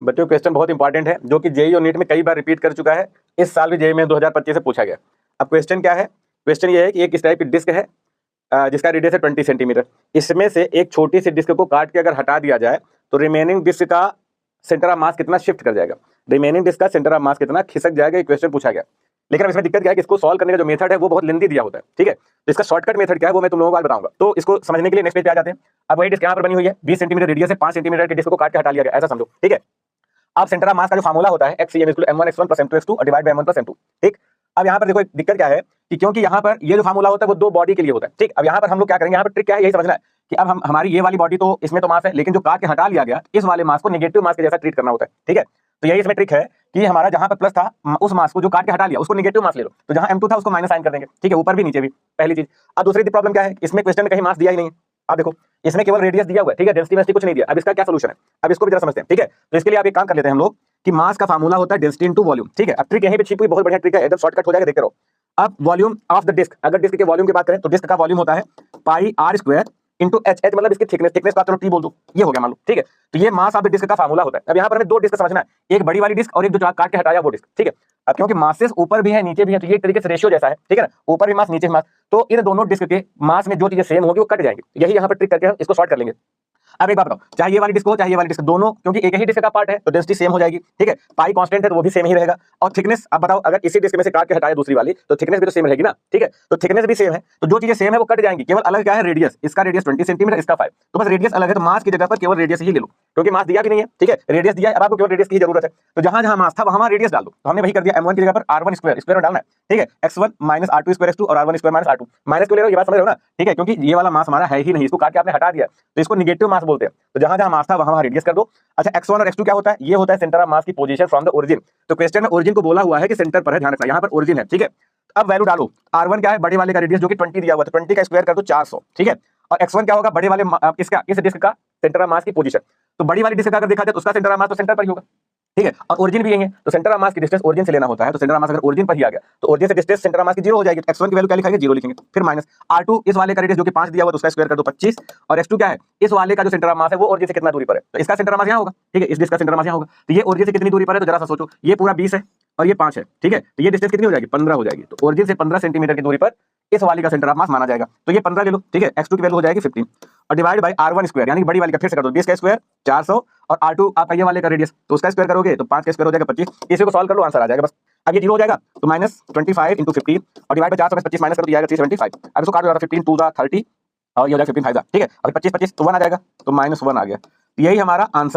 बच्चों क्वेश्चन बहुत इंपॉर्टेंट है जो कि जेईई और नीट में कई बार रिपीट कर चुका है। इस साल भी जेईई में 2025 से पूछा गया। अब क्वेश्चन क्या है? क्वेश्चन ये है कि एक इस टाइप की डिस्क है जिसका रेडियस है 20 सेंटीमीटर। इसमें से एक छोटी सी डिस्क को काट के अगर हटा दिया जाए तो रिमेनिंग डिस्क का सेंटर ऑफ मास कितना शिफ्ट कर जाएगा, रिमेनिंग डिस्क का सेंटर ऑफ मास कितना खिसक जाएगा, ये क्वेश्चन पूछा गया। लेकिन अब इसमें दिक्कत क्या है कि इसको सॉल्व करने का जो मेथड है वो बहुत लेंथी दिया होता है। ठीक है, तो इसका शॉर्टकट मेथड क्या है वो मैं तुम लोगों को आज बताऊंगा। तो इसको समझने के लिए नेक्स्ट पेज पे आ जाते हैं। अब वही डिस्क यहाँ पर बनी हुई है, 20 सेंटीमीटर रेडियस है, 5 सेंटीमीटर की डिस्क को काट के हटा लिया गया, ऐसा समझो। ठीक है, अब सेंटर ऑफ मास का जो फार्मूला होता है m1x1 + m2x2 divide by m1 + m2। ठीक, अब यहाँ पर देखो एक दिक्कत क्या है कि क्योंकि यहाँ पर ये जो फार्मूला होता है वो दो बॉडी के लिए होता है। ठीक, अब यहाँ पर हम लोग क्या करेंगे, यहाँ पर ट्रिक क्या है यही समझना है कि अब हम हमारी ये वाली बॉडी तो इसमें तो मास है, लेकिन जो काट के हटा लिया गया इस वाले मास को नेगेटिव मास के जैसा ट्रीट करना होता है। ठीक है, तो यही इसमें ट्रिक है कि हमारा जहां पर प्लस था उस मास को जो काट के हटा लिया उसको नेगेटिव मास ले लो, तो जहां m2 था उसको माइनस साइन कर देंगे। ठीक है, ऊपर भी नीचे भी, पहली चीज। अब दूसरी प्रॉब्लम क्या है, इसमें क्वेश्चन में कहीं मास दिया ही नहीं है। अब देखो इसमें केवल रेडियस दिया हुआ है। ठीक है, डेंसिटी कुछ नहीं दिया। अब इसका क्या सोल्यूशन है, अब इसको भी जरा समझते हैं। ठीक है, तो इसके लिए आप एक काम कर लेते हैं हम लोग कि मास का फार्मूला होता है डेंसिटी इनटू वॉल्यूम। ठीक है, अब ट्रिक यहीं पे छिपी हुई बहुत बढ़िया ट्रिक है, एकदम शॉर्टकट हो जाएगा, देखते रहो। अब वॉल्यूम ऑफ द डिस्क, अगर डिस्क के वॉल्यूम की बात करें तो डिस्क का वॉल्यूम होता है pi R square into H. H मतलब इसकी थिकनेस, थिकनेस का चलो टी बोल दो, ये हो गया मान लो। ठीक है, तो ये मास ऑफ द डिस्क का फार्मूला होता है। अब यहाँ पर हमें दो डिस्क समझना है, एक बड़ी वाली डिस्क और एक जो काट के हटाया वो डिस्क। ठीक है, अब क्योंकि मासेस ऊपर भी है नीचे भी है तो ये एक तरीके से रेशियो जैसा है। ठीक है ना, ऊपर भी मास नीचे भी मास, तो इन दोनों डिस्क के मास में जो चीजें सेम होगी वो कट जाएंगी। यही यहाँ पर ट्रिक करके इसको सॉल्व कर लेंगे। अब एक बात बताओ, चाहे ये वाली डिस्क हो चाहे ये वाली डिस्क, दोनों क्योंकि एक ही डिस्क का पार्ट है तो डेंसिटी सेम हो जाएगी। ठीक है, पाई कांस्टेंट है तो वो भी सेम ही रहेगा। और थिकनेस, अब बताओ अगर इसी डिस्क में से काट के हटाया दूसरी वाली तो थिकनेस भी तो सेम रहेगी ना। ठीक है, तो थिकनेस भी सेम है, तो जो चीजें सेम है वो कट जाएंगी, केवल अलग क्या है रेडियस। इसका रेडियस 20 सेंटीमीटर, इसका 5, तो बस रेडियस अलग है, तो मास की जगह पर केवल रेडियस ही ले लो क्योंकि मास दिया भी नहीं है। ठीक है, रेडियस दिया है, अब आपको केवल रेडियस की जरूरत है, तो जहां जहां मास था वहां रेडियस डाल दो। तो हमने वही कर दिया, m1 की जगह पर r1 स्क्वायर स्क्वायर डालना है। ठीक है, x1 - r2 स्क्वायर x2 और r1 स्क्वायर - r2 माइनस क्यों ले रहे हो, ये बात समझ रहे हो ना। ठीक है, क्योंकि ये वाला मास हमारा है ही नहीं, इसको काट के आपने हटा दिया तो इसको नेगेटिव मास बोलते हैं। तो जहां जहां मास था वहां रेडियस कर दो। अच्छा, x1 और x2 क्या होता है, ये होता है सेंटर ऑफ मास की पोजीशन फ्रॉम द ओरिजिन। तो क्वेश्चन में ओरिजिन को बोला हुआ है कि सेंटर पर है, ध्यान रखना, यहाँ पर ओरिजिन है। ठीक है, अब वैल्यू डालो, r1 क्या है बड़े वाले का रेडियस जो कि 20 दिया हुआ था, 20 का स्क्वायर कर दो 400। ठीक है, और x1 क्या होगा बड़े वाले इसका इस डिस्क का सेंटर ऑफ मास की पोजीशन। तो बड़ी वाली डिस्क का अगर देखा जाए तो उसका सेंटर ऑफ मास तो सेंटर पर ही होगा। ठीक है, और ओरिजिन भी यही है, तो सेंटर ऑफ मास की डिस्टेंस ओरिजिन से लेना होता है। तो सेंटर ऑफ मास अगर ओरिजिन पर ही आ गया तो ओरिजिन से डिस्टेंस सेंटर ऑफ मास की 0 हो जाएगी। तो x1 की वैल्यू क्या लिखेंगे, 0 लिखेंगे। फिर माइनस r2 इस वाले का रेडियस जो कि 5 दिया हुआ तो उसका स्क्वायर कर दो 25, और x2 क्या है इस वाले का जो सेंटर ऑफ मास है वो ओरिजिन से कितना दूरी पर है, तो इसका सेंटर ऑफ मास यहाँ होगा। ठीक है, इस डिस्क का सेंटर ऑफ मास यहाँ होगा, तो ये ओरिजिन से कितनी दूरी पर है, तो जरा सा सोचो, ये पूरा 20 है और ये 5 है। ठीक है, तो ये डिस्टेंस कितनी हो जाएगी, 15 हो जाएगी। तो ओरिजिन से 15 सेंटीमीटर की दूरी पर इस वाली का सेंटर ऑफ मास माना जाएगा, तो ये 15 ले लो। ठीक है, x2 की वैल्यू हो जाएगी 15 और डिवाइड बाय r1 स्क्वायर यानी बड़ी वाली का फिर से कर दो, 20 का स्क्वायर 400 और r2 आपका ये वाले का रेडियस तो उसका स्क्वायर करोगे तो 5 का स्क्वायर हो जाएगा 25। इसी को सॉल्व कर लो, आंसर आ जाएगा बस। अब ये 0 हो जाएगा तो -25 × 15 और डिवाइड बाय 400 में 25 माइनस करो तो आएगा 375। अब इसको काटो, 15 2 × 30 और ये हो जाएगा 15 5। ठीक है, अभी 25 25 तो 1 आ जाएगा तो -1 आ गया। यही हमारा आंसर।